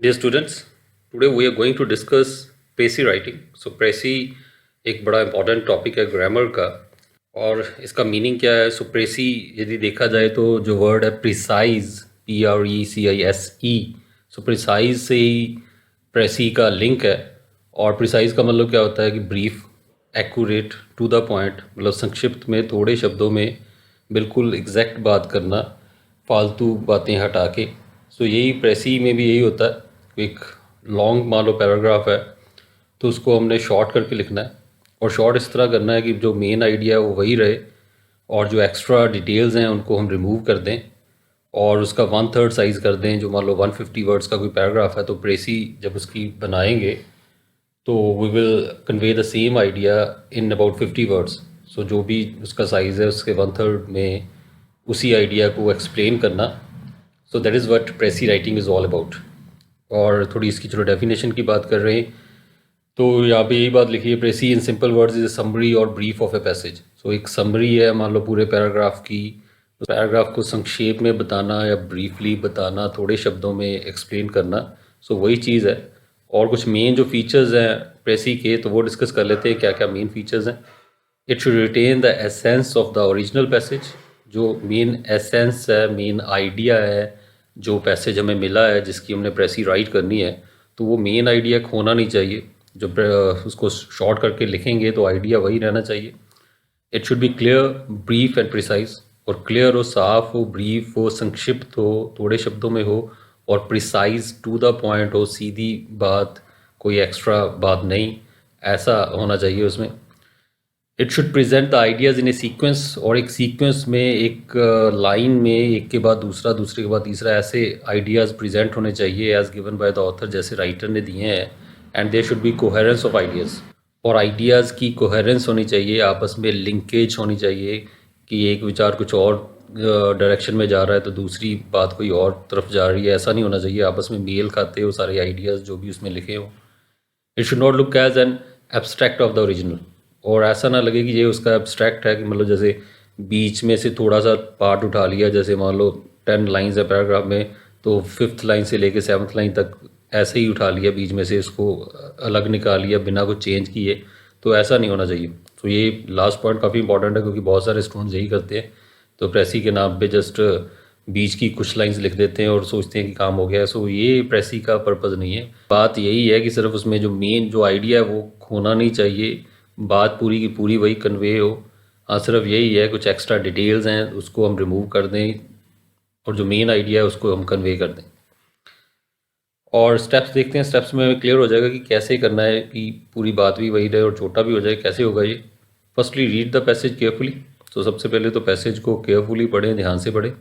Dear students, today we are going to discuss Précis writing. So Précis एक बड़ा important topic है grammar का और इसका meaning क्या है. So Précis यदि देखा जाए तो जो word है precise, P-R-E-C-I-S-E, so precise से ही Précis का link है. और precise का मतलब क्या होता है कि brief, accurate, to the point, मतलब संक्षिप्त में थोड़े शब्दों में बिल्कुल एग्जैक्ट बात करना, फालतू बातें हटा के. सो यही प्रेसी में भी यही होता है. एक लॉन्ग मान लो पैराग्राफ है तो उसको हमने शॉर्ट करके लिखना है और शॉर्ट इस तरह करना है कि जो मेन आइडिया है वो वही रहे और जो एक्स्ट्रा डिटेल्स हैं उनको हम रिमूव कर दें और उसका 1/3 साइज़ कर दें. जो मान लो 150 वर्ड्स का कोई पैराग्राफ है तो प्रेसी जब उसकी बनाएंगे तो we will convey the same idea in about 50 words. So जो भी उसका साइज़ है उसके 1/3 में उसी आइडिया को एक्सप्लेन करना. So that is what प्रेसी writing is all about. और थोड़ी इसकी चलो डेफिनेशन की बात कर रहे हैं तो यहाँ पे यही बात लिखी है. Precis in simple words is a summary और brief of a passage. So एक समरी है मान लो पूरे पैराग्राफ की, तो पैराग्राफ को संक्षेप में बताना या ब्रीफली बताना, थोड़े शब्दों में एक्सप्लेन करना. सो वही चीज़ है. और कुछ मेन जो फीचर्स हैं प्रेसी के तो वो डिस्कस कर लेते हैं क्या क्या मेन फीचर्स हैं. It should retain the essence of the original passage. जो मेन एसेंस है, मेन आइडिया है, जो पैसेज हमें मिला है जिसकी हमने प्रेसी राइट करनी है, तो वो मेन आइडिया खोना नहीं चाहिए. जब उसको शॉर्ट करके लिखेंगे तो आइडिया वही रहना चाहिए. It should be clear, brief and precise. और क्लियर हो, साफ हो, ब्रीफ हो, संक्षिप्त हो, थोड़े शब्दों में हो, और प्रिसाइज टू द पॉइंट हो, सीधी बात, कोई एक्स्ट्रा बात नहीं, ऐसा होना चाहिए उसमें. It should present the ideas in A sequence. और एक सीक्वेंस में, एक लाइन में, एक के बाद दूसरा, दूसरे के बाद तीसरा, ऐसे आइडियाज़ प्रेजेंट होने चाहिए as given by the author, जैसे राइटर ने दिए हैं. And there should be coherence of ideas. और आइडियाज़ की कोहेरेंस होनी चाहिए, आपस में लिंकेज होनी चाहिए कि एक विचार कुछ और डायरेक्शन में जा रहा है तो दूसरी बात कोई और तरफ जा रही है. ऐसा नहीं होना चाहिए. आपस में मेल खाते हो सारे आइडियाज़ जो भी उसमें लिखे हो. It should not look as an abstract of the original. और ऐसा ना लगे कि ये उसका एब्स्ट्रैक्ट है, कि मतलब जैसे बीच में से थोड़ा सा पार्ट उठा लिया. जैसे मान लो 10 लाइन्स है पैराग्राफ में, तो 5th लाइन से लेके 7th लाइन तक ऐसे ही उठा लिया, बीच में से इसको अलग निकाल लिया बिना कुछ चेंज किए. तो ऐसा नहीं होना चाहिए. तो ये लास्ट पॉइंट काफ़ी इंपॉर्टेंट है क्योंकि बहुत सारे स्टूडेंट्स यही करते हैं. तो प्रेसी के नाम पे जस्ट बीच की कुछ लाइंस लिख देते हैं और सोचते हैं कि काम हो गया. सो ये प्रेसी का पर्पज़ नहीं है. बात यही है कि सिर्फ उसमें जो मेन जो आइडिया है वो खोना नहीं चाहिए, बात पूरी की पूरी वही कन्वे हो. हाँ, सिर्फ यही है, कुछ एक्स्ट्रा डिटेल्स हैं उसको हम रिमूव कर दें और जो मेन आइडिया है उसको हम कन्वे कर दें. और स्टेप्स देखते हैं. स्टेप्स में क्लियर हो जाएगा कि कैसे करना है कि पूरी बात भी वही रहे और छोटा भी हो जाए. कैसे होगा ये? Firstly read the passage carefully. तो सबसे पहले तो पैसेज को केयरफुली पढ़ें, ध्यान से पढ़ें.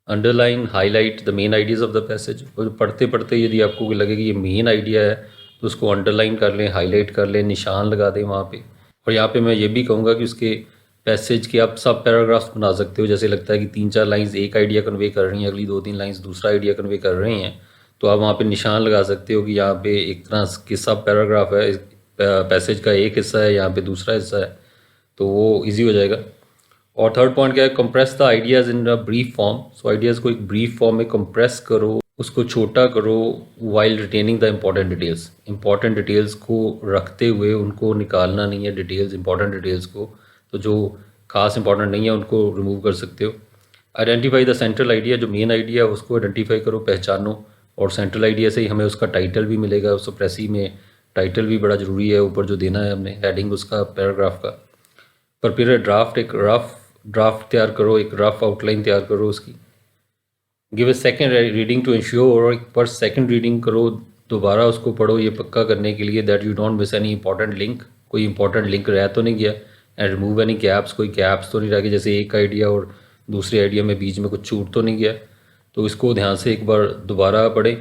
Underline, highlight the main ideas of the passage. और पढ़ते पढ़ते यदि आपको लगे कि ये मेन आइडिया है तो उसको अंडरलाइन कर लें, हाईलाइट कर लें, निशान लगा दें वहाँ पे. और यहाँ पे मैं ये भी कहूँगा कि उसके पैसेज के आप सब पैराग्राफ्स बना सकते हो. जैसे लगता है कि 3-4 लाइंस एक आइडिया कन्वे कर रही हैं, अगली 2-3 लाइंस दूसरा आइडिया कन्वे कर रही हैं, तो आप वहाँ पे निशान लगा सकते हो कि यहाँ पे एक तरह के सब पैराग्राफ है, पैसेज का एक हिस्सा है, यहाँ पे दूसरा हिस्सा है, तो वो ईजी हो जाएगा. और थर्ड पॉइंट क्या है? Compress the ideas in a brief form. So ideas को एक ब्रीफ फॉर्म में कंप्रेस करो, उसको छोटा करो, while retaining the important details. Important details को रखते हुए उनको निकालना नहीं है, डिटेल्स, इंपॉर्टेंट डिटेल्स को. तो जो खास इंपॉर्टेंट नहीं है उनको रिमूव कर सकते हो. Identify the central idea. जो मेन आइडिया है उसको आइडेंटिफाई करो, पहचानो. और सेंट्रल आइडिया से ही हमें उसका टाइटल भी मिलेगा. सो प्रेसी में टाइटल भी बड़ा ज़रूरी है, ऊपर जो देना है हमने हेडिंग उसका पैराग्राफ का. Prepare draft. एक रफ ड्राफ्ट तैयार करो, एक रफ आउटलाइन तैयार करो उसकी. Give a second reading to ensure. और एक पर सेकेंड रीडिंग करो, दोबारा उसको पढ़ो ये पक्का करने के लिए that you don't miss any important link. कोई इंपॉर्टेंट लिंक रह तो नहीं गया. And remove any gaps. कोई गैप्स तो नहीं रह गए, जैसे एक आइडिया और दूसरे आइडिया में बीच में कुछ छूट तो नहीं गया. तो इसको ध्यान से एक बार दोबारा पढ़ें.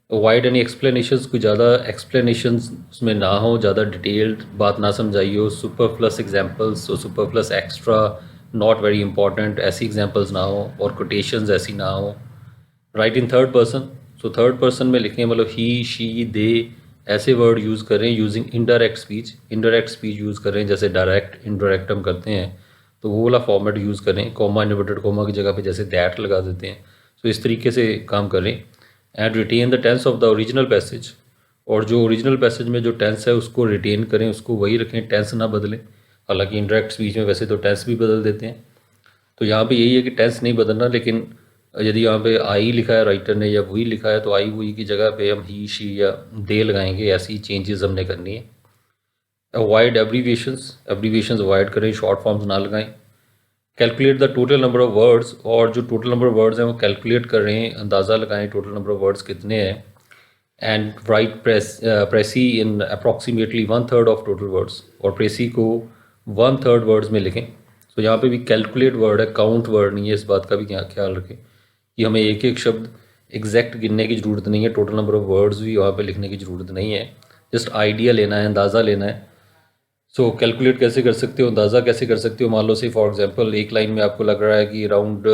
Avoid any explanations. कोई ज़्यादा एक्सप्लेनेशंस उसमें ना हो, ज़्यादा डिटेल्ड बात ना समझाई हो. Superfluous examples, superfluous extra, not very important, ऐसी एग्जांपल्स ना हो. और कोटेशंस ऐसी ना हो. Write in third person. So third person में लिखें, मतलब ही, शी, दे, ऐसे वर्ड यूज़ करें. Using indirect speech. Indirect speech use करें, जैसे डायरेक्ट, इनडायरेक्ट हम करते हैं तो वो वाला फॉर्मेट यूज़ करें. कॉमा, इन्वर्टेड कॉमा की जगह पे जैसे दैट लगा देते हैं. सो इस तरीके से काम करें. And retain the tense of the original passage, और जो ओरिजिनल पैसेज में जो टेंस है उसको रिटेन करें, उसको वही रखें, टेंस ना बदलें। हालांकि इंडायरेक्ट स्पीच में वैसे तो टेंस भी बदल देते हैं, तो यहाँ पे यही है कि टेंस नहीं बदलना। लेकिन यदि यहाँ पे आई लिखा है राइटर ने या वही लिखा है, तो आई वही की जगह पे हम ही शी या दे लगाएंगे। ऐसी चेंजेस हमने करनी है। अवॉइड एब्रीविएशंस अवॉइड करें, शॉर्ट फॉर्म्स ना लगाएं। Calculate the total number of words, और जो टोटल नंबर ऑफ वर्ड्स हैं वो कैलकुलेट कर रहे हैं, अंदाज़ा लगाएं टोटल नंबर ऑफ वर्ड्स कितने हैं। And write precis in approximately 1/3 of total words, और प्रेसी को 1/3 वर्ड्स में लिखें। तो यहाँ पे भी कैलकुलेट वर्ड है, काउंट वर्ड नहीं है। इस बात का भी ख्याल रखें कि हमें एक एक शब्द एग्जैक्ट गिनने की ज़रूरत नहीं है, टोटल नंबर ऑफ वर्ड्स भी वहाँ पे लिखने की ज़रूरत नहीं है। जस्ट आइडिया लेना है, अंदाज़ा लेना है। सो कैलकुलेट कैसे कर सकते हो, अंदाज़ा कैसे कर सकते हो। मान लो से फॉर एग्जांपल एक लाइन में आपको लग रहा है कि अराउंड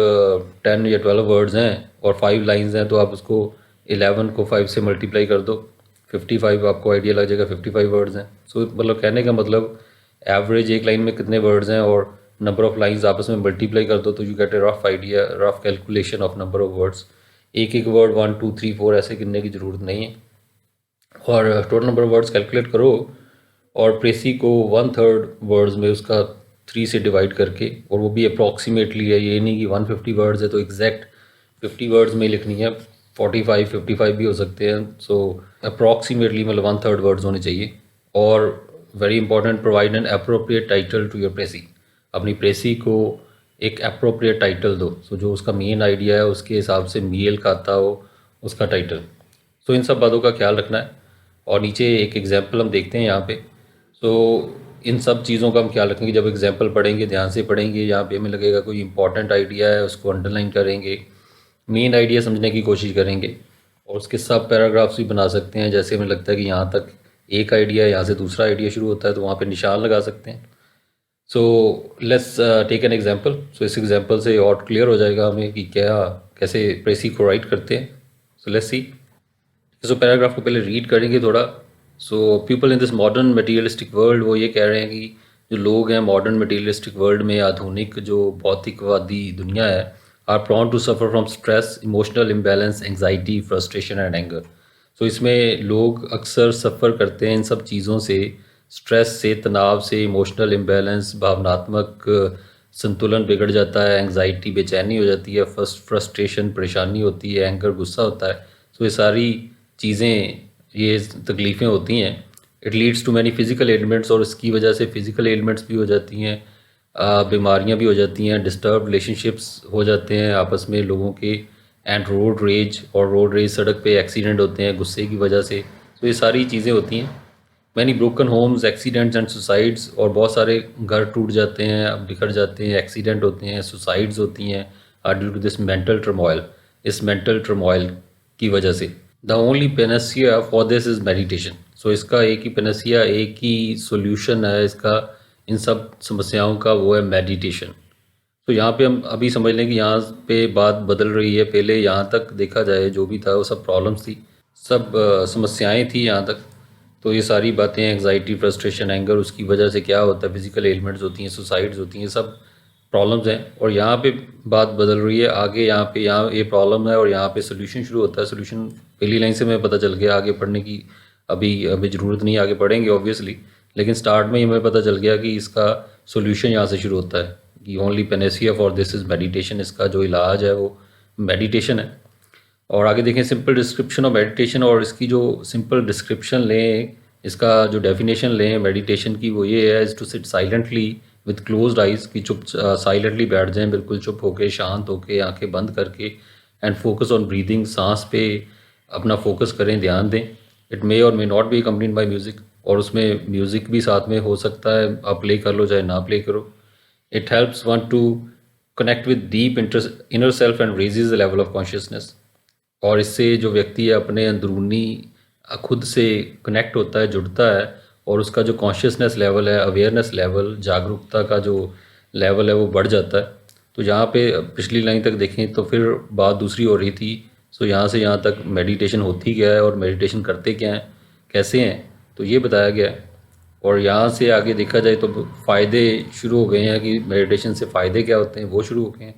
10 या 12 वर्ड्स हैं और 5 लाइंस हैं, तो आप उसको 11 को 5 से मल्टीप्लाई कर दो, 55 आपको आइडिया लग जाएगा 55 वर्ड्स हैं। सो मतलब कहने का मतलब एवरेज एक लाइन में कितने वर्ड्स हैं और नंबर ऑफ़ लाइंस आपस में मल्टीप्लाई कर दो, तो you get A rough idea, rough calculation of number of words. एक एक वर्ड 1 2 3 4 ऐसे गिनने की ज़रूरत नहीं है। और total number of words calculate करो, और प्रेसी को 1/3 वर्ड्स में उसका 3 से डिवाइड करके, और वो भी अप्रॉक्सीमेटली है, ये नहीं कि 150 वर्ड्स है तो एग्जैक्ट 50 वर्ड्स में लिखनी है, 45 55 भी हो सकते हैं। सो अप्रॉक्सीमेटली मतलब 1/3 वर्ड्स होने चाहिए। और very important, provide an appropriate title to your precis. अपनी प्रेसी को एक अप्रोप्रिएट टाइटल दो, सो जो उसका मेन आइडिया है उसके हिसाब से मेल खाता हो उसका टाइटल। सो इन सब बातों का ख्याल रखना है। और नीचे एक एग्जाम्पल हम देखते हैं यहाँ पे। सो इन सब चीज़ों का हम ख्याल रखेंगे। जब एग्जाम्पल पढ़ेंगे ध्यान से पढ़ेंगे, यहाँ पे हमें लगेगा कोई इंपॉर्टेंट आइडिया है उसको अंडरलाइन करेंगे, मेन आइडिया समझने की कोशिश करेंगे, और उसके सब पैराग्राफ्स भी बना सकते हैं। जैसे हमें लगता है कि यहाँ तक एक आइडिया, यहाँ से दूसरा आइडिया शुरू होता है, तो वहाँ पे निशान लगा सकते हैं। So let's take an example. So इस एग्जाम्पल से और क्लियर हो जाएगा हमें कि क्या कैसे प्रेसी को राइट करते हैं। So let's see. So paragraph को पहले रीड करेंगे थोड़ा। So people in this modern materialistic world, वो ये कह रहे हैं कि जो लोग हैं मॉडर्न मटीरियलिस्टिक वर्ल्ड में, आधुनिक जो भौतिकवादी दुनिया है, are prone to suffer from stress, emotional imbalance, anxiety, frustration and anger. So इसमें लोग अक्सर सफ़र करते हैं इन सब चीज़ों से, स्ट्रेस से, तनाव से, इमोशनल इम्बैलेंस, भावनात्मक संतुलन बिगड़ जाता है, एंग्जाइटी बेचैनी हो जाती है, फ्रस्ट्रेशन परेशानी होती है, एंगर गुस्सा होता है। सो ये सारी चीज़ें, ये तकलीफ़ें होती हैं। It leads to many physical elements, और इसकी वजह से फ़िज़िकल एलिमेंट्स भी हो जाती हैं, बीमारियां भी हो जाती हैं, डिस्टर्ब रिलेशनशिप्स हो जाते हैं आपस में लोगों के, एंड रोड रेज, और रोड रेज सड़क पे एक्सीडेंट होते हैं गुस्से की वजह से। तो ये सारी चीज़ें होती हैं। Many broken homes, accidents and suicides, और बहुत सारे घर टूट जाते हैं, बिखर जाते हैं, एक्सीडेंट होते हैं, सुसाइड्स होती हैं, due to this mental turmoil, इस मेंटल टर्मोइल की वजह से। The only panacea for this is meditation. So इसका एक ही पेनेसिया, एक ही सोल्यूशन है इसका इन सब समस्याओं का, वो है मेडिटेशन। तो यहाँ पे हम अभी समझ लें कि यहाँ पे बात बदल रही है। पहले यहाँ तक देखा जाए जो भी था वो सब प्रॉब्लम्स थी, सब समस्याएं थी यहाँ तक। तो ये सारी बातें, एंग्जाइटी, फ्रस्ट्रेशन, एंगर, उसकी वजह से क्या होता है, फिजिकल एलिमेंट्स होती हैं, सुसाइड्स होती हैं, सब प्रॉब्लम्स हैं। और यहाँ पे बात बदल रही है आगे, यहाँ ये प्रॉब्लम है और यहाँ पे सोल्यूशन शुरू होता है। सोल्यूशन पहली लाइन से हमें पता चल गया, आगे पढ़ने की अभी हमें ज़रूरत नहीं, आगे पढ़ेंगे ऑब्वियसली, लेकिन स्टार्ट में ही हमें पता चल गया कि इसका सोल्यूशन यहाँ से शुरू होता है कि only panacea for this is meditation. इसका जो इलाज है वो मेडिटेशन है। और आगे देखें सिंपल डिस्क्रिप्शन ऑफ मेडिटेशन, और इसकी जो सिंपल डिस्क्रिप्शन लें, इसका जो डेफिनेशन लें मेडिटेशन की, वो ये है, is to sit silently with closed eyes, कि चुप साइलेंटली बैठ जाएं, बिल्कुल चुप होके, शांत होके, आंखें बंद करके, एंड फोकस ऑन ब्रीदिंग, सांस पे अपना फोकस करें, ध्यान दें। इट मे और may not be accompanied by music, और उसमें म्यूज़िक भी साथ में हो सकता है, आप प्ले कर लो चाहे ना प्ले करो। It helps one two connect with deep inner self and raises the level of consciousness, और इससे जो व्यक्ति है अपने अंदरूनी खुद से कनेक्ट होता है, जुड़ता है, और उसका जो कॉन्शियसनेस लेवल है, अवेयरनेस लेवल, जागरूकता का जो लेवल है वो बढ़ जाता है। तो यहाँ पे पिछली लाइन तक देखें तो फिर बात दूसरी हो रही थी। सो यहाँ से यहाँ तक मेडिटेशन होती क्या है और मेडिटेशन करते क्या हैं, कैसे हैं, तो ये बताया गया है। और यहाँ से आगे देखा जाए तो फ़ायदे शुरू हो गए हैं कि मेडिटेशन से फ़ायदे क्या होते हैं, वो शुरू हो गए हैं।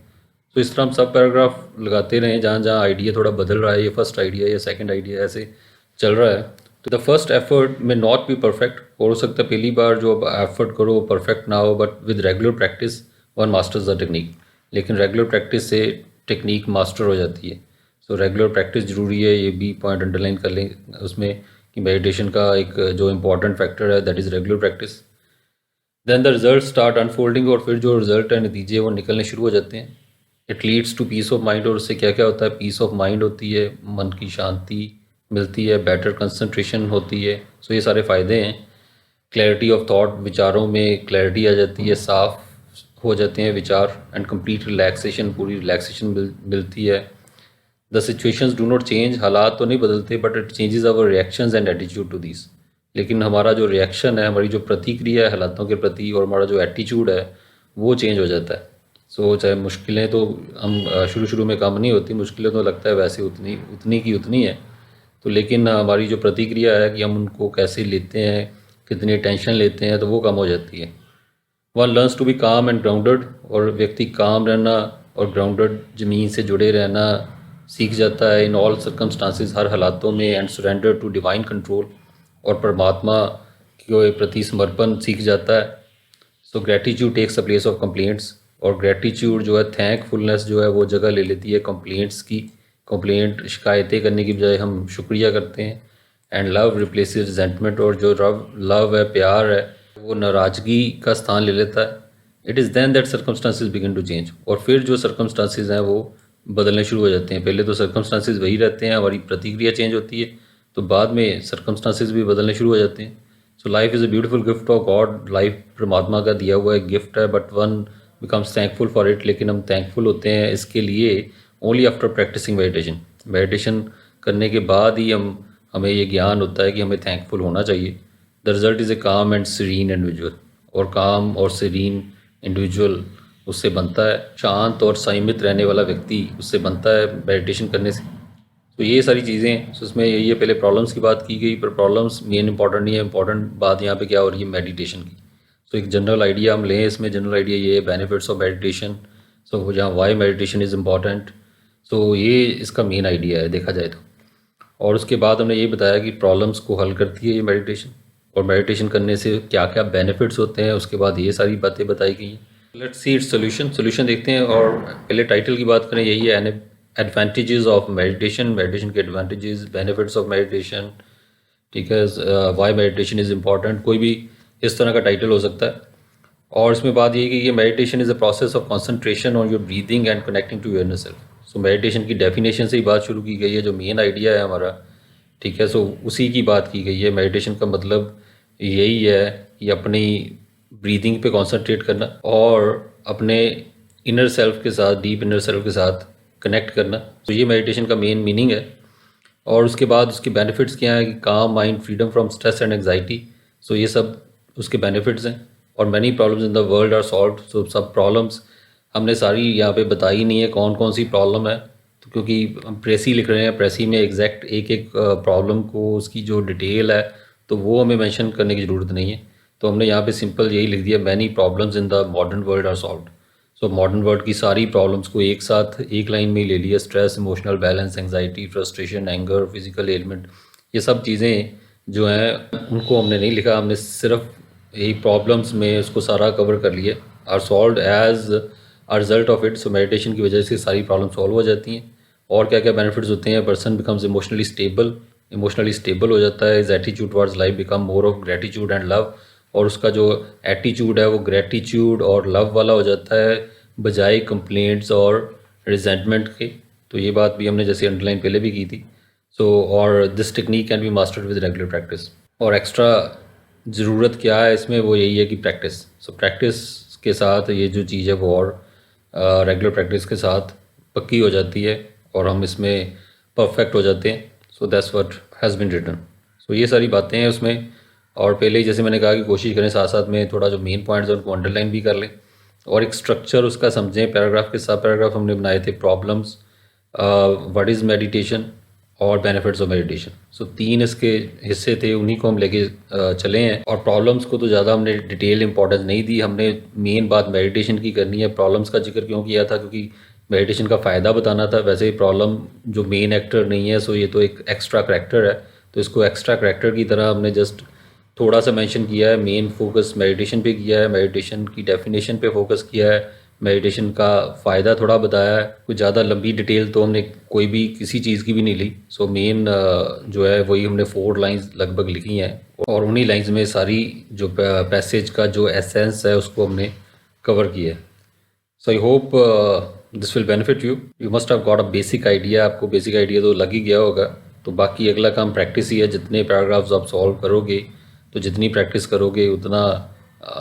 तो इस तरह हम सब पैराग्राफ लगाते रहें, जहाँ जहाँ आइडिया थोड़ा बदल रहा है, ये फर्स्ट आइडिया या सेकंड आइडिया ऐसे चल रहा है। तो द फर्स्ट एफर्ट में नॉट बी परफेक्ट, और हो सकता है पहली बार जो एफर्ट करो वो परफेक्ट ना हो, but with regular practice one masters the technique. लेकिन रेगुलर प्रैक्टिस से टेक्निक मास्टर हो जाती है। सो रेगुलर प्रैक्टिस ज़रूरी है, ये भी पॉइंट अंडरलाइन कर लें उसमें कि मेडिटेशन का एक जो इम्पॉर्टेंट फैक्टर है that is regular practice. Then the result start unfolding, और फिर जो रिजल्ट है, नतीजे, वो निकलने शुरू हो जाते हैं। It leads to peace of mind, और उससे क्या क्या होता है, पीस ऑफ माइंड होती है, मन की शांति मिलती है, बेटर कंसंट्रेशन होती है। सो ये सारे फ़ायदे हैं। क्लैरिटी ऑफ थॉट, विचारों में क्लैरिटी आ जाती है, साफ हो जाते हैं विचार, एंड कंप्लीट रिलैक्सेशन, पूरी रिलैक्सेशन मिलती है। The situations do not change, हालात तो नहीं बदलते, but it changes our reactions and attitude to this. लेकिन हमारा जो रिएक्शन है, हमारी जो प्रतिक्रिया है हालातों के प्रति, और हमारा जो एटीट्यूड है वो चेंज हो जाता है। सो चाहे मुश्किलें तो हम शुरू शुरू में कम नहीं होती, मुश्किलें तो लगता है वैसे उतनी उतनी की उतनी है। तो लेकिन हमारी जो प्रतिक्रिया है कि हम उनको कैसे लेते हैं, कितनी टेंशन लेते हैं, तो वो कम हो जाती है। वन लर्न्स टू बी काम एंड ग्राउंडेड, और व्यक्ति काम रहना और ग्राउंडेड, ज़मीन से जुड़े रहना सीख जाता है इन ऑल सर्कमस्टांसिस, हर हालातों में, and surrender to divine control, और परमात्मा के प्रति समर्पण सीख जाता है। So gratitude takes the place of complaints, और ग्रेटिट्यूड जो है, थैंकफुलनेस जो है, वो जगह ले लेती है कंप्लेंट्स की। कंप्लेंट, शिकायतें करने की बजाय हम शुक्रिया करते हैं। एंड लव रिप्लेसेस रिजेंटमेंट, और जो लव है, प्यार है, वो नाराज़गी का स्थान ले लेता है। It is then that circumstances begin to change, और फिर जो सर्कमस्टांसिस हैं वो बदलने शुरू हो जाते हैं। पहले तो सर्कमस्टांसिस वही रहते हैं, हमारी प्रतिक्रिया चेंज होती है, तो बाद में सर्कमस्टांसिस भी बदलने शुरू हो जाते हैं। So life is a beautiful gift of God, life परमात्मा का दिया हुआ एक गिफ्ट है, but one becomes thankful for it. लेकिन हम थैंकफुल होते हैं इसके लिए only after practicing meditation. Meditation करने के बाद ही हमें ये ज्ञान होता है कि हमें थैंकफुल होना चाहिए। द रिजल्ट इज़ ए काम एंड सीरीन इंडिविजुअल, और काम और सीरीन इंडिविजुअल उससे बनता है, शांत और संयमित रहने वाला व्यक्ति उससे बनता है मेडिटेशन करने से। तो ये सारी चीज़ें, तो उसमें ये पहले प्रॉब्लम्स की बात की गई, पर प्रॉब्लम्स मेन इंपॉर्टेंट नहीं है, इंपॉर्टेंट बात यहाँ पे क्या हो रही है, मेडिटेशन की। सो एक जनरल आइडिया हम लें इसमें, जनरल आइडिया ये है, बेनिफिट्स ऑफ मेडिटेशन। सो जहाँ why meditation is important, so ये इसका मेन आइडिया है देखा जाए तो। और उसके बाद हमने ये बताया कि प्रॉब्लम्स को हल करती है ये मेडिटेशन, और मेडिटेशन करने से क्या क्या बेनिफिट्स होते हैं, उसके बाद ये सारी बातें बताई गई हैं। लेट्स सी इट्स सोल्यूशन देखते हैं। और पहले टाइटल की बात करें, यही है एडवांटेजेस ऑफ मेडिटेशन, मेडिटेशन के एडवांटेजेस, बेनिफिट्स ऑफ मेडिटेशन, ठीक है, वाई मेडिटेशन इज़ इम्पॉर्टेंट, कोई भी इस तरह का टाइटल हो सकता है। और इसमें बात ये कि ये meditation is a process of concentration on your breathing and connecting to your self. सो मेडिटेशन की डेफिनेशन से ही बात शुरू की गई है, जो मेन आइडिया है हमारा, ठीक है। सो उसी की बात की गई है। मेडिटेशन का मतलब यही है कि अपनी ब्रीदिंग पे कंसंट्रेट करना, और अपने इनर सेल्फ के साथ, डीप इनर सेल्फ के साथ कनेक्ट करना। तो ये मेडिटेशन का मेन मीनिंग है। और उसके बाद उसके बेनिफिट्स क्या हैं कि calm mind, freedom from stress and anxiety. So ये सब उसके बेनिफिट्स हैं। और many problems in the world are solved. So सब प्रॉब्लम्स हमने सारी यहाँ पे बताई नहीं है कौन कौन सी प्रॉब्लम है, तो क्योंकि हम प्रेसी लिख रहे हैं, प्रेसी में एग्जैक्ट एक एक प्रॉब्लम को, उसकी जो डिटेल है, तो वो हमें मेंशन करने की ज़रूरत नहीं है। तो हमने यहाँ पे सिंपल यही लिख दिया, many problems in the modern world are solved. सो मॉडर्न वर्ल्ड की सारी प्रॉब्लम्स को एक साथ एक लाइन में ही ले लिया, stress, emotional balance, anxiety, frustration, anger, physical element, ये सब चीज़ें जो हैं उनको हमने नहीं लिखा, हमने सिर्फ यही प्रॉब्लम्स में उसको सारा कवर कर लिया, are solved as a result of it. सो मेडिटेशन की वजह से सारी प्रॉब्लम सॉल्व हो जाती हैं। और क्या क्या बेनिफिट्स होते हैं, पर्सन बिकम्स इमोशनली स्टेबल हो जाता है, is attitude towards life become more of gratitude and love, और उसका जो एटीट्यूड है वो ग्रेटिट्यूड और लव वाला हो जाता है, बजाय कंप्लेंट्स और रिजेंटमेंट के। तो ये बात भी हमने जैसे अंडरलाइन पहले भी की थी। सो और this technique can be mastered with regular practice. और एक्स्ट्रा ज़रूरत क्या है इसमें, वो यही है कि प्रैक्टिस। सो प्रैक्टिस के साथ ये जो चीज़ है वो और रेगुलर प्रैक्टिस के साथ पक्की हो जाती है, और हम इसमें परफेक्ट हो जाते हैं। So that's what has been written. So ये सारी बातें हैं उसमें। और पहले ही जैसे मैंने कहा कि कोशिश करें साथ साथ में थोड़ा जो मेन पॉइंट्स हैं उनको अंडरलाइन भी कर लें, और एक स्ट्रक्चर उसका समझें। पैराग्राफ के सब पैराग्राफ हमने बनाए थे, प्रॉब्लम्स, व्हाट इज़ मेडिटेशन, और बेनिफिट्स ऑफ मेडिटेशन। सो 3 इसके हिस्से थे, उन्हीं को हम लेके चले हैं। और प्रॉब्लम्स को तो ज़्यादा हमने डिटेल इंपॉर्टेंस नहीं दी, हमने मेन बात मेडिटेशन की करनी है। प्रॉब्लम्स का जिक्र क्यों किया था, क्योंकि मेडिटेशन का फ़ायदा बताना था। वैसे ही प्रॉब्लम जो मेन एक्टर नहीं है, सो ये तो एक एक्स्ट्रा करैक्टर है, तो इसको एक्स्ट्रा करैक्टर की तरह हमने जस्ट थोड़ा सा मेंशन किया है। मेन फोकस मेडिटेशन पे किया है, मेडिटेशन की डेफिनेशन पे फोकस किया है, मेडिटेशन का फ़ायदा थोड़ा बताया है। कुछ ज़्यादा लंबी डिटेल तो हमने कोई भी किसी चीज़ की भी नहीं ली। सो मेन जो है वही हमने 4 लाइंस लगभग लिखी हैं, और उन्हीं लाइंस में सारी जो पैसेज का जो एसेंस है उसको हमने कवर किया है। So I hope this will benefit you. You must have got a basic idea. आपको बेसिक आइडिया तो लग ही गया होगा। तो बाकी अगला काम प्रैक्टिस ही है। जितने पैराग्राफ्स आप सॉल्व करोगे, तो जितनी प्रैक्टिस करोगे उतना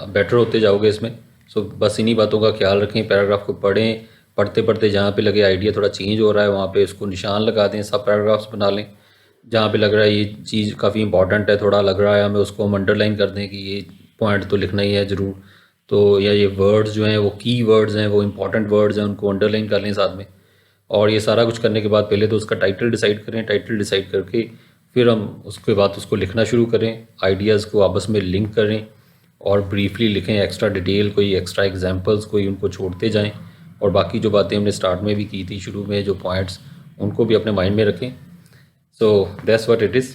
बेटर होते जाओगे इसमें। सो बस इन्हीं बातों का ख्याल रखें। पैराग्राफ को पढ़ें, पढ़ते पढ़ते जहाँ पे लगे आइडिया थोड़ा चेंज हो रहा है वहाँ पे उसको निशान लगा दें, सब पैराग्राफ्स बना लें। जहाँ पे लग रहा है ये चीज़ काफ़ी इंपॉर्टेंट है, थोड़ा लग रहा है हमें, उसको हम अंडरलाइन कर दें कि ये पॉइंट तो लिखना ही है ज़रूर। तो या ये वर्ड्स जो हैं वो की वर्ड्स हैं, वो इंपॉर्टेंट वर्ड्स हैं, उनको अंडरलाइन कर लें साथ में। और ये सारा कुछ करने के बाद पहले तो उसका टाइटल डिसाइड करें। टाइटल डिसाइड करके फिर हम उसके बाद उसको लिखना शुरू करें, आइडियाज़ को आपस में लिंक करें और ब्रीफली लिखें। एक्स्ट्रा डिटेल, कोई एक्स्ट्रा एग्जांपल्स कोई उनको छोड़ते जाएं, और बाकी जो बातें हमने स्टार्ट में भी की थी, शुरू में जो पॉइंट्स, उनको भी अपने माइंड में रखें। So that's what it is.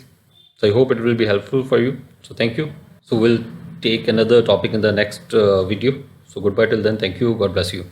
So I hope it will be helpful for you. So thank you. So we'll take another topic in the next video. So goodbye till then. Thank you. God bless you.